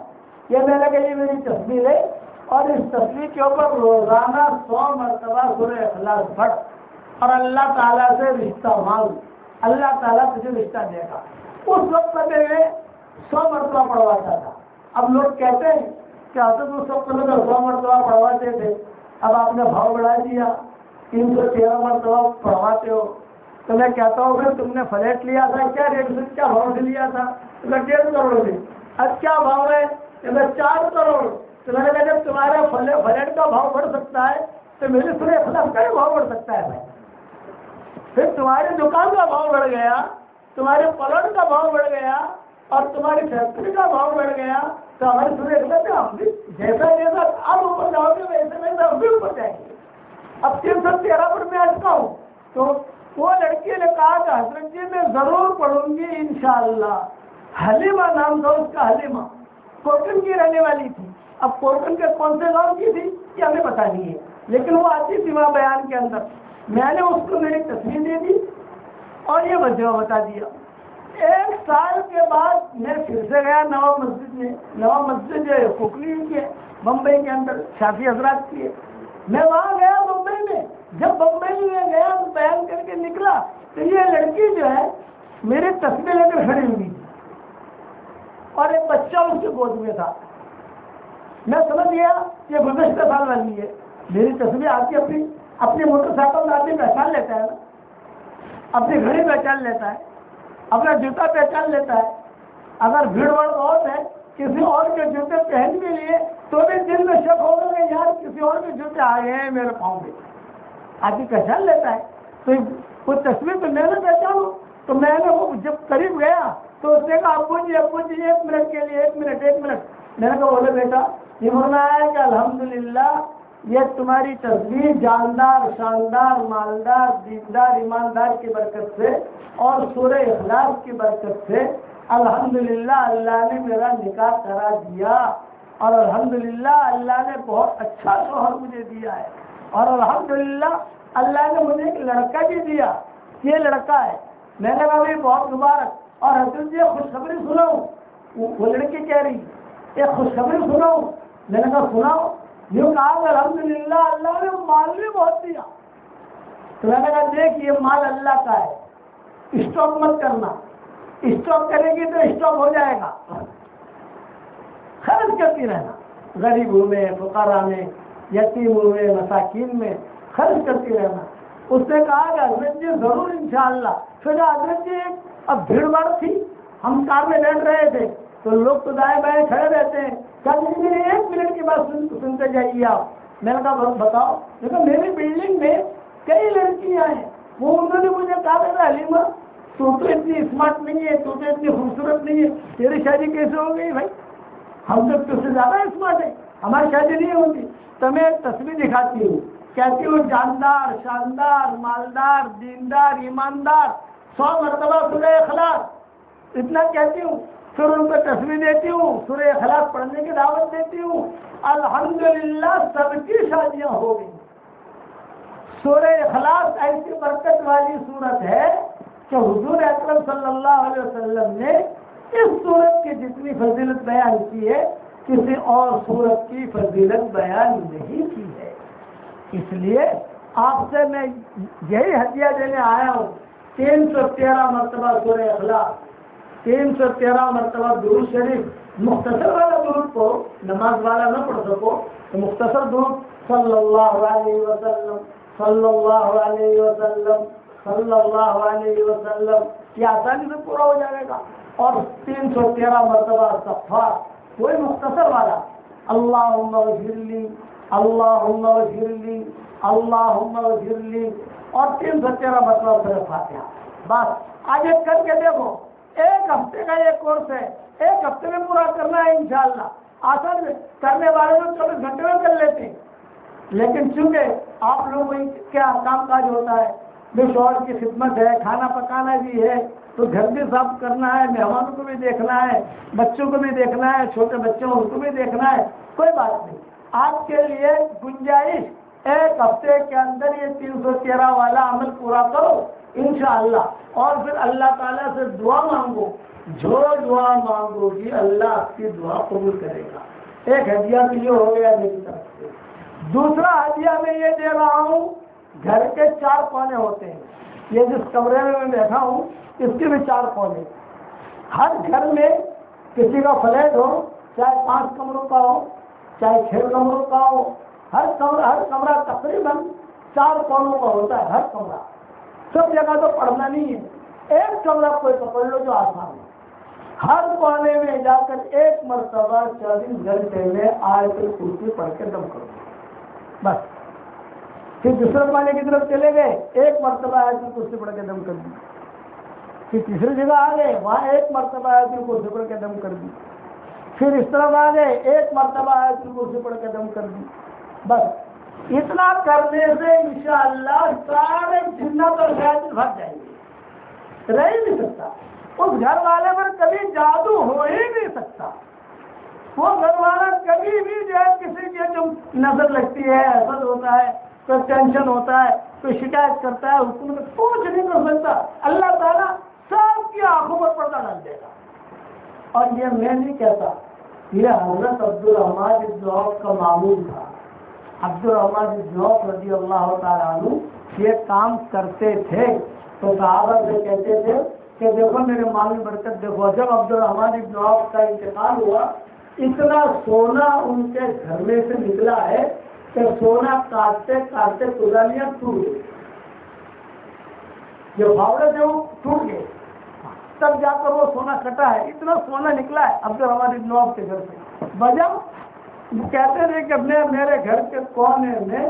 یہ میں نے کہا یہ میری تصویر ہے، اور اس تصویر کے اوپر روزانہ 100 مرتبہ سورہ اخلاص پڑھ اور اللہ تعالیٰ سے رشتہ مانگ، اللہ تعالیٰ تجھے رشتہ دے گا. اس وقت میرے 100 مرتبہ پڑھواتا تھا. اب لوگ کہتے ہیں کہ حضرت اس وقت میں 100 مرتبہ پڑھواتے تھے, اب آپ نے بھاؤ بڑھا دیا 313 مرتبہ پڑھواتے ہو. تو میں کہتا ہوں پھر تم نے فلیٹ لیا تھا کیا ریٹ سے, کیا بھاؤ سے لیا تھا؟ تو میں 1.5 کروڑ سے. اب کیا بھاؤ ہے؟ کہ میں 4 کروڑ. تو میں نے کہا جب تمہارا فلیٹ کا بھاؤ بڑھ سکتا ہے تو میرے سورہ اخلاص کا بھی بھاؤ بڑھ سکتا ہے بھائی. پھر تمہاری دکان کا بھاؤ بڑھ گیا, تمہارے پلاٹ کا بھاؤ بڑھ گیا, اور تمہاری فیکٹری کا بھاؤ بڑھ گیا, تو ہمارے سورہ اخلاص میں ہم بھی جیسا آپ اوپر جاؤ گے ویسے ویسے ہم بھی اوپر جائیں گے. اب 313 پر میں اٹکا ہوں. تو وہ لڑکی نے کہا کہ حضرت جی میں ضرور پڑھوں گی انشاءاللہ. حلیمہ نام تھا اس کا, حلیمہ کوٹن کی رہنے والی تھی. اب کوٹن کے کون سے گاؤں کی تھی یہ ہمیں پتا نہیں ہے, لیکن وہ آتی تھی وہاں بیان کے اندر. میں نے اس کو میری تصویر دے دی اور یہ وجہ بتا دیا. 1 سال کے بعد میں پھر سے گیا نواب مسجد میں. نواب مسجد جو ہے کھوکھلی کی ہے بمبئی کے اندر, شافی حضرات کی ہے. میں وہاں گیا بمبئی میں. جب بمبئی میں گیا تو بیان کر کے نکلا تو یہ لڑکی جو ہے میری تصویر لے کر کھڑی ہوئی تھی اور ایک بچہ اس کے گود میں تھا. میں سمجھ گیا یہ گزشتہ سال والی ہے. میری تصویر آپ کی اپنی موٹر سائیکل میں آدمی پہچان لیتا ہے نا, اپنی گھڑی پہچان لیتا ہے, اپنا جوتا پہچان لیتا ہے. اگر بھیڑ بھاڑ بہت ہے کسی اور کے جوتے پہن بھی لیے تو بھی دل میں شک ہوگا کہ یار کسی اور کے جوتے آ گئے ہیں میرے پاؤں میں. آدمی پہچان لیتا ہے. تو وہ تصویر تو میں نے پہچانوں. تو میں نے وہ جب قریب گیا تو اس نے کہا ابو جی 1 منٹ کے لیے 1 منٹ. میں نے کہا بولے بیٹا یہ ہونا ہے کہ الحمدللہ یہ تمہاری تصویر جاندار, شاندار, مالدار, دیندار, ایماندار کی برکت سے اور سورہ اخلاص کی برکت سے الحمدللہ اللہ نے میرا نکاح کرا دیا, اور الحمدللہ اللہ نے بہت اچھا شوہر مجھے دیا ہے, اور الحمدللہ اللہ نے مجھے ایک لڑکا بھی دیا. یہ لڑکا ہے. میں نے کہا بھائی بہت مبارک. اور حضرت جی خوشخبری سناؤں. وہ لڑکی کہہ رہی ایک خوشخبری سناؤں. میں نے کہا سناؤ. یوں کہا کہ الحمدللہ اللہ نے مال بھی بہت دیا. تو میں نے کہا دیکھ یہ مال اللہ کا ہے, اسٹاک مت کرنا. اسٹاک کرے گی تو اسٹاک ہو جائے گا. خرچ کرتی رہنا, غریبوں میں, فقراء میں, یتیموں میں, مساکین میں خرچ کرتی رہنا. اس نے کہا کہ حضرت جی ضرور انشاءاللہ. پھر حضرت جی اب بھیڑ بھاڑ تھی, ہم کار میں بیٹھ رہے تھے تو لوگ تو دائیں بائیں کھڑے رہتے ہیں. میرے 1 منٹ کی بات سنتے جائیے آپ. میں نے کہا بتاؤ. دیکھو میری بلڈنگ میں کئی لڑکیاں ہیں, وہ انہوں نے مجھے کہا کہ حلیمہ تو اتنی اسمارٹ نہیں ہے, تو اتنی خوبصورت نہیں ہے, تیری شادی کیسے ہو گئی بھائی؟ ہم تو تجھ سے زیادہ اسمارٹ ہیں, ہماری شادی نہیں ہوتی. تو میں تصویر دکھاتی ہوں, کہتی ہوں جاندار, شاندار, مالدار, دیندار, ایماندار, 100 مرتبہ سورہ اخلاص, اتنا کہتی ہوں. پھر ان کو تصویر دیتی ہوں, سورہ اخلاص پڑھنے کی دعوت دیتی ہوں. الحمدللہ سب کی شادیاں ہو گئی. سورہ اخلاص ایسی برکت والی سورت ہے کہ حضور اکرم صلی اللہ علیہ وسلم نے اس سورت کی جتنی فضیلت بیان کی ہے کسی اور سورت کی فضیلت بیان نہیں کی ہے. اس لیے آپ سے میں یہی ہدیہ دینے آیا ہوں. 313 مرتبہ سورہ اخلاص, 313 مرتبہ درود شریف. مختصر والا درود کو نماز والا نہ پڑھ سکو تو مختصر درود صلی اللہ علیہ وسلم, صلی اللہ علیہ وسلم, صلی اللہ علیہ وسلم, یہ آسانی سے پورا ہو جائے گا. اور 313 مرتبہ استغفار, کوئی مختصر والا اللہم اغفر لی, اللہم اغفر لی, اللہم اغفر لی, اور 313 مرتبہ سورہ فاتحہ. بس آج ایک کر کے دیکھو, 1 ہفتے کا یہ کورس ہے, 1 ہفتے میں پورا کرنا ہے انشاءاللہ. آسان کرنے والے لوگ 24 گھنٹے میں کر لیتے ہیں, لیکن چونکہ آپ لوگوں کیا کام کاج ہوتا ہے, جو شوہر کی خدمت ہے, کھانا پکانا بھی ہے, تو گھر بھی صاف کرنا ہے, مہمانوں کو بھی دیکھنا ہے, بچوں کو بھی دیکھنا ہے, چھوٹے بچوں ان کو بھی دیکھنا ہے. کوئی بات نہیں, آپ کے لیے گنجائش 1 ہفتے کے اندر یہ 313 والا عمل پورا کرو انشاءاللہ. اور پھر اللہ تعالیٰ سے دعا مانگو, جو دعا مانگو گی اللہ آپ کی دعا قبول کرے گا. ایک ہدیہ تو یہ ہو گیا میری طرف سے. دوسرا ہدیہ میں یہ دے رہا ہوں, گھر کے 4 کونے ہوتے ہیں. یہ جس کمرے میں بیٹھا ہوں اس کے بھی 4 کونے. ہر گھر میں کسی کا فلیٹ ہو، چاہے 5 کمروں کا ہو چاہے 6 کمروں کا ہو، ہر کمرہ تقریباً 4 کونوں کا ہوتا ہے. ہر کمرہ سب جگہ تو پڑھنا نہیں ہے. ایک کمرہ کوئی پکڑ لو جو آسان ہے. ہر کونے میں جا کر ایک مرتبہ 24 گھنٹے میں آیت الکرسی پڑھ کے دم کرو بس. پھر دوسرے کونے کی طرف چلے گئے، ایک مرتبہ آیت الکرسی پڑھ کے دم کر دی. پھر تیسری جگہ آ گئے، وہاں ایک مرتبہ آیت الکرسی پڑھ کے دم کر دی. پھر اس طرف آ گئے، ایک مرتبہ آیت الکرسی پڑھ کے دم کر دی. بس اتنا کرنے سے انشاءاللہ سارے جنات اور شیاطین بھاگ جائیں گے. رہ ہی نہیں سکتا اس گھر والے پر کبھی جادو ہو ہی نہیں سکتا. وہ گھر والا کبھی بھی جو ہے کسی کی جو نظر لگتی ہے، حسد ہوتا ہے، کوئی ٹینشن ہوتا ہے، کوئی شکایت کرتا ہے، حکومت کچھ نہیں کر سکتا. اللہ تعالیٰ سب کی آنکھوں پر پردہ ڈال دے گا. اور یہ میں نہیں کہتا، یہ حضرت عبدالرحمن بن عوف کا معمول تھا. عبدالرحمن بن عوف رضی اللہ تعالیٰ عنہ یہ کام کرتے تھے. تو صحابہ سے کہتے تھے کہ دیکھو میرے مال میں برکت دیکھو. جب عبدالرحمن بن عوف کا انتقال ہوا، اتنا سونا ان کے گھر میں سے نکلا ہے کہ سونا کاٹتے کاٹتے کدالیاں ٹوٹ گئی. جو فاوڑے تھے وہ ٹوٹ گئے، تب جا کر وہ سونا کٹا ہے. اتنا سونا نکلا ہے عبدالرحمن بن عوف کے گھر سے. وجہ کہتے تھے کہ میرے گھر کے کونے میں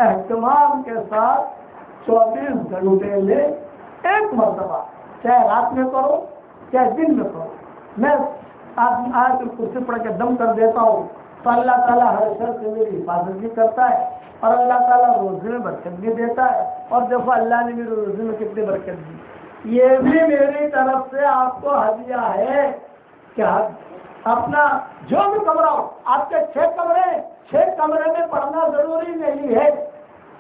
اہتمام کے ساتھ 24 گھنٹے میں ایک مرتبہ، چاہے رات میں کرو چاہے دن میں کرو، میں آیت الکرسی پڑھ کے دم کر دیتا ہوں تو اللہ تعالیٰ ہر شر سے میری حفاظت بھی کرتا ہے اور اللہ تعالیٰ روزی میں برکت بھی دیتا ہے. اور دیکھو اللہ نے میری روزی میں کتنی برکت دی. یہ بھی میری طرف سے آپ کو ہدیہ ہے کہ اپنا جو بھی کمرہ ہو، آپ کے 6 کمرے میں پڑھنا ضروری نہیں ہے.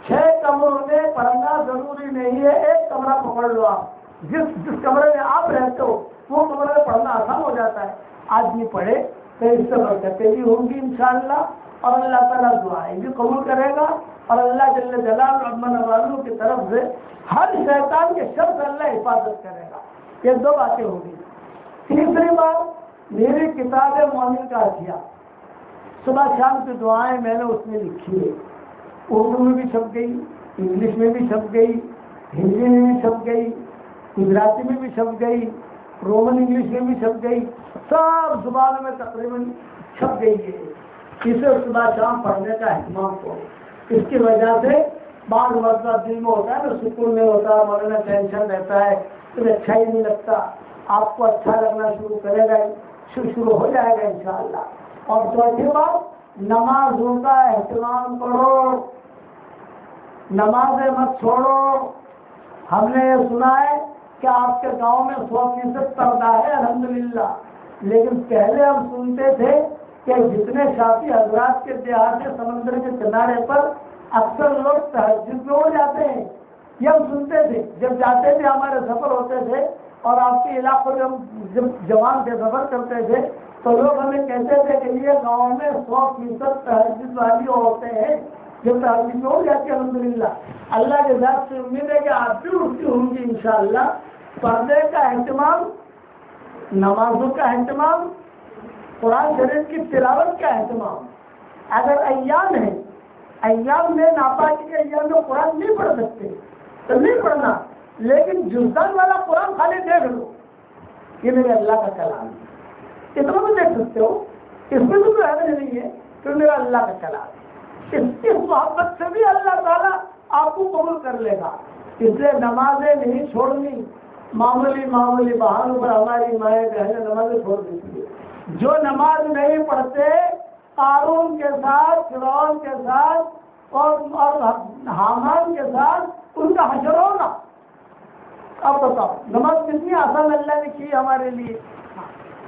6 کمروں میں پڑھنا ضروری نہیں ہے. ایک کمرہ پکڑ لو آپ، جس کمرے میں آپ رہتے ہو وہ کمرے میں پڑھنا آسان ہو جاتا ہے. آدمی پڑھے تو اس سے برکتیں بھی ہوں گی انشاءاللہ، اور اللہ تعالیٰ دعائیں بھی قبول کرے گا، اور اللہ جل جلالہ رحمن والوں کی طرف سے ہر شیطان کے شر سے اللہ حفاظت کرے گا. یہ 2 باتیں ہوں گی. تیسری بات، میری کتاب مومن کا ہتھیار، صبح شام کی دعائیں میں نے اس میں لکھی ہے. اردو میں بھی چھپ گئی، انگلش میں بھی چھپ گئی، ہندی میں بھی چھپ گئی، گجراتی میں بھی چھپ گئی، رومن انگلش میں بھی چھپ گئی، سب زبانوں میں تقریباً چھپ گئی ہے. اسے صبح شام پڑھنے کا اہتمام کرو. اس کی وجہ سے بعض مرتبہ دل میں ہوتا ہے نا، سکون نہیں ہوتا، من میں ٹینشن رہتا ہے، تو اچھا ہی نہیں لگتا. آپ کو اچھا لگنا شروع کرے گا، شروع ہو جائے گا انشاءاللہ. اور چوتھی بات، نمازوں کا اہتمام کرو، نمازیں مت چھوڑو. ہم نے یہ سنا ہے کہ آپ کے گاؤں میں 100% پردہ ہے الحمدللہ، لیکن پہلے ہم سنتے تھے کہ جتنے شافی حضرات کے دیہات کے سمندر کے کنارے پر اکثر لوگ تہجد میں ہو جاتے ہیں. یہ ہم سنتے تھے جب جاتے تھے، ہمارے سفر ہوتے تھے، اور آپ کے علاقوں میں ہم جب جوان کے سفر کرتے تھے تو لوگ ہمیں کہتے تھے کہ یہ گاؤں میں 100% تہجد والی ہوتے ہیں. جب تہجد میں ہو جاتی ہے الحمدللہ. اللہ کے ذات سے امید ہے کہ آپ بھی اٹھتی ہوں گی انشاءاللہ. پردے کا اہتمام، نمازوں کا اہتمام، قرآن شریف کی تلاوت کا اہتمام. اگر ایام ہے، ایام میں ناپاکی کے ایام میں قرآن نہیں پڑھ سکتے تو نہیں پڑھنا، لیکن جزدان والا قرآن خالی دیکھ لو، یہ میرے اللہ کا کلام ہے، اتنا بھی دیکھ سکتے ہو. اس میں تو حرج نہیں ہے کہ میرا اللہ کا کلام ہے. اس محبت سے بھی اللہ تعالیٰ آپ کو قبول کر لے گا. اس لیے نمازیں نہیں چھوڑنی. معمولی بہانوں پر ہماری مائیں بہنیں نمازیں چھوڑ دیتی ہے. جو نماز نہیں پڑھتے، قارون کے ساتھ، فرعون کے ساتھ اور حامان کے ساتھ ان کا حشر ہوگا. اب بتاؤ نماز کتنی آسان اللہ نے کی ہمارے لیے.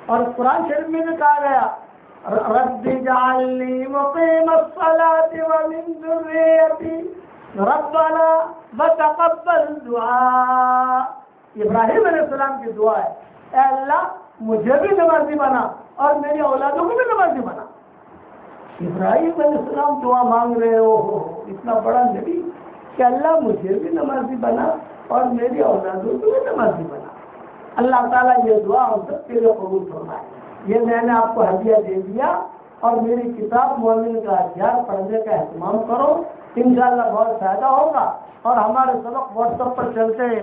اور قرآن شریف میں بھی کہا گیا، رب اجعلنی مقیم الصلاۃ ومن ذریتی ربنا وتقبل دعاء. ابراہیم علیہ السلام کی دعا ہے، اے اللہ مجھے بھی نمازی بنا اور میری اولادوں کو بھی نمازی بنا. ابراہیم علیہ السلام دعا مانگ رہے ہو، اتنا بڑا نبی، کہ اللہ مجھے بھی نمازی بنا اور میری اولادوں کو بھی نمازی بنا. اللہ تعالیٰ یہ دعا ہم سب کے لیے قبول فرمائے. یہ میں نے آپ کو ہدیہ دے دیا، اور میری کتاب مومن کا ہتھیار پڑھنے کا اہتمام کرو، انشاءاللہ بہت فائدہ ہوگا۔ اور ہمارے سبق واٹس ایپ پر چلتے ہیں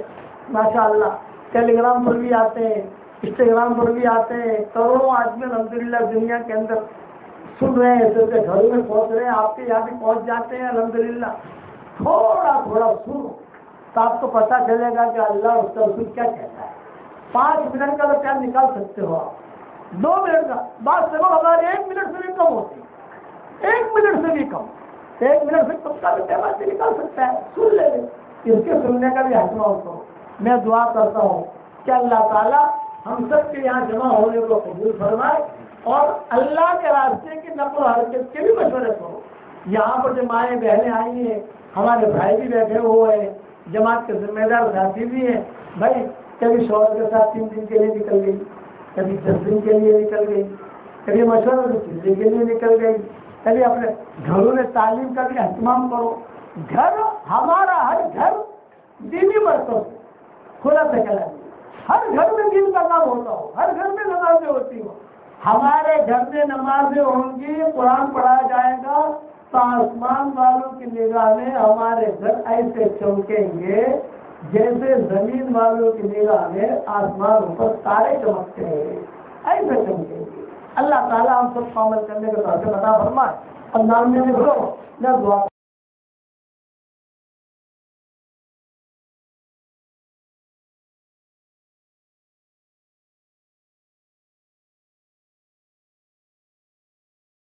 ماشاءاللہ، ٹیلی گرام پر بھی آتے ہیں، انسٹاگرام پر بھی آتے ہیں، کروڑوں آدمی الحمدللہ دنیا کے اندر سن رہے ہیں، ایسے گھروں میں پہنچ رہے ہیں، آپ کے یہاں بھی پہنچ جاتے ہیں الحمدللہ۔ تھوڑا تھوڑا سنو تو آپ کو پتہ چلے گا کہ اللہ اس کا رسول کیا کہتا ہے۔ 5 منٹ کا تو ٹائم نکال سکتے ہو آپ، 2 منٹ کا، بات سبق ہمارے 1 منٹ سے بھی کم ہوتی ہے، 1 منٹ سے بھی کم، 1 منٹ سے کم کا بھی ٹائم سے نکال سکتا ہے، سن لے اس کے سننے کا بھی اہتمام کرو۔ میں دعا کرتا ہوں کہ اللہ تعالیٰ ہم سب کے یہاں جمع ہونے کو قبول فرمائے، اور اللہ کے راستے کی نقل و حرکت کے بھی مشورے کرو۔ یہاں پر جو مائیں بہنیں آئی ہیں، ہمارے بھائی بھی بیٹھے ہوئے ہیں، جماعت کے ذمہ دار ساتھی بھی ہیں، بھائی کبھی شوہر کے ساتھ 3 دن کے لیے نکل گئی، کبھی 10 دن کے لیے نکل گئی، کبھی مشورہ کے لیے نکل گئی، کبھی اپنے گھروں میں تعلیم کا بھی اہتمام کرو۔ گھر ہمارا، ہر گھر دینی مرکز کھلا سکلا، ہر گھر میں دین کا کام ہوتا ہو، ہر گھر میں نمازیں ہوتی ہو۔ ہمارے گھر میں نمازیں ہوں گی، قرآن پڑھایا جائے گا، تو آسمان والوں کی نگاہ میں ہمارے گھر ایسے چمکیں گے جیسے زمین والوں کی نگاہ میں آسمان پر تارے چمکتے ہیں، ایسے چمکیں گے۔ اللہ تعالیٰ ہم سب کو عمل کرنے کا توفیق عطا فرمائے۔ اور نام میں لکھو، میں دعا